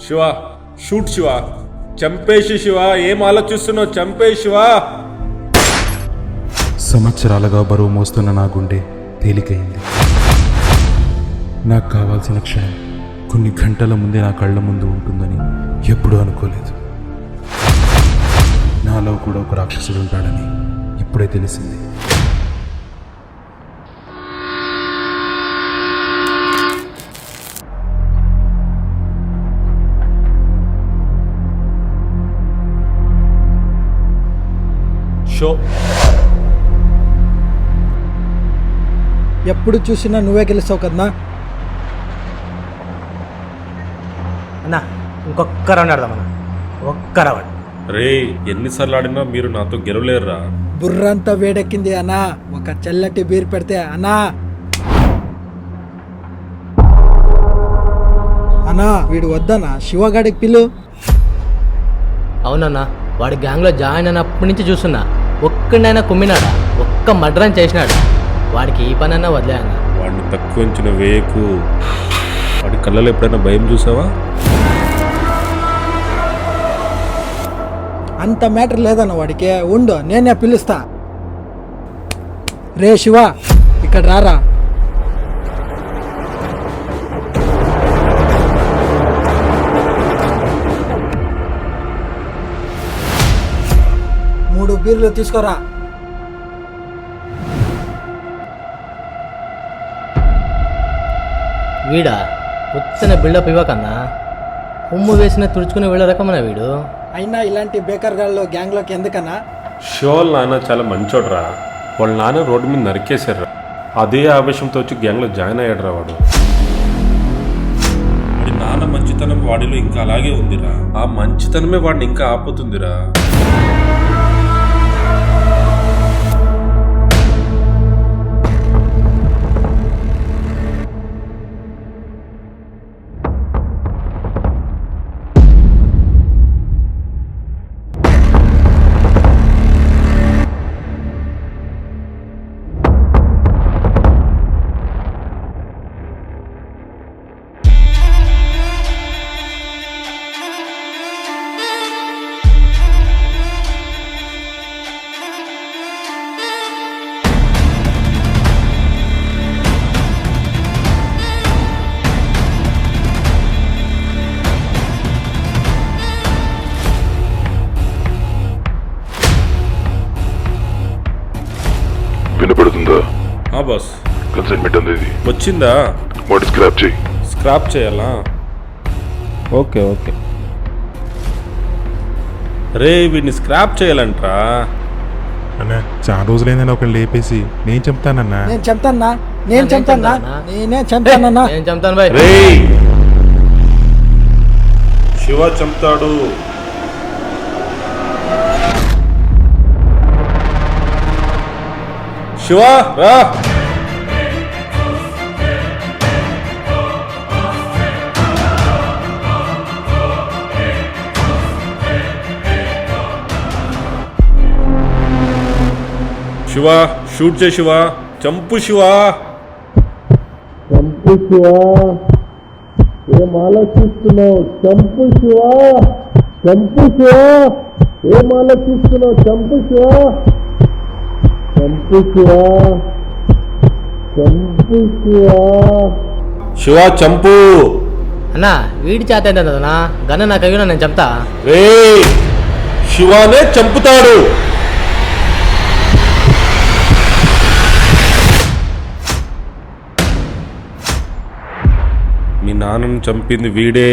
Shiva shoot Shiva, చంపేసి శివ, ఏం ఆలోచిస్తున్నావు? చంపే శివ. సంవత్సరాలుగా బరువు మోస్తున్న నా గుండె తేలికైంది. నాకు కావాల్సిన క్షణం కొన్ని గంటల ముందే నా కళ్ళ ముందు ఉంటుందని ఎప్పుడూ అనుకోలేదు. నాలో కూడా ఒక రాక్షసుడు ఉంటాడని ఇప్పుడే తెలిసింది. షో ఎప్పుడు చూసినా నువ్వే గెలుస్తావు కదన్నా. అన్నా ఇంకొక్క రౌండ్ ఆడదామన్నా, ఒక్క రౌండ్. రే, ఎన్నిసార్లు ఆడినా మీరు నాతో గెలవలేరురా. బుర్రంతా వేడెక్కింది అన్నా. ఒక చల్లటి బీర్ పెడితే అన్నా. అన్నా వీడు వద్దనా, శివగాడికి పిల్లు. అవునన్నా, వాడి గ్యాంగ్లో జాయిన్ అయినప్పటి నుంచి చూస్తున్నా, ఒక్కడైనా కుమ్మినాడా, ఒక్క మర్డరం చేసినాడా? వాడికి ఈ పని అన్నా వదిలే అన్న. వాడిని తక్కువ ఉంచిన వేకు. వాడి కళ్ళలో ఎప్పుడైనా భయం చూసావా? అంత మ్యాటర్ లేదన్న వాడికి. ఉండు, నేనే పిలుస్తా. రే శివ, ఇక్కడ రారా. మూడు బీర్లు తీసుకోరా. వీడా ఉత్తన బిల్డప్ ఇవ్వకన్నా, ఉమ్ము వేసిన తుడుచుకుని వెళ్ళే రకమన్నా వీడు. అయినా ఇలాంటి బేకర్ గాళ్ళు గ్యాంగ్లోకి ఎందుకన్నా? షోల్ నాన్న చాలా మంచోడ్రా. వాళ్ళ నాన్న రోడ్డు మీద నరికేశారా. అదే ఆవేశంతో వచ్చి గ్యాంగ్లో జాయిన్ అయ్యాడురా వాడు. వాడి నాన్న మంచితనం వాడిలో ఇంకా అలాగే ఉందిరా. ఆ మంచితనమే వాడిని ఇంకా ఆపుతుందిరా. వినపడుతుందా? బాస్, కన్సైన్మెంట్ అనేది వచ్చిందా? వాటి స్క్రాప్ చేయి. స్క్రాప్ చేయాలా? Okay okay. రే, వీడిని స్క్రాప్ చేయాలంట్రా. అన్నా చాలా రోజులైందని ఒకళ్ళు లేపేసి నేను చెప్తానన్నా. నేను చెప్తానా, నేను చెప్తానా, నేనే చెప్తానన్నా. నేను చంపుతాను బాయ్. రే, శివ చంపుతాడు. శివ రా. శివ షూట్ చేయి. శివ చంపు. శివ చంపు శివ, ఏం ఆలోచిస్తున్నావు? చంపు శివ, చంపు శివ, ఏం ఆలోచిస్తున్నావు? చంపు శివ, చంపు శివ, చంపు శివ. శివ చంపు. అన్నా వీడి చేత ఏంటన్నా, గన్న నాకు అయ్యో నేను చెప్తా. రే, శివానే చంపుతాడు. మీ నాన్నను చంపింది వీడే.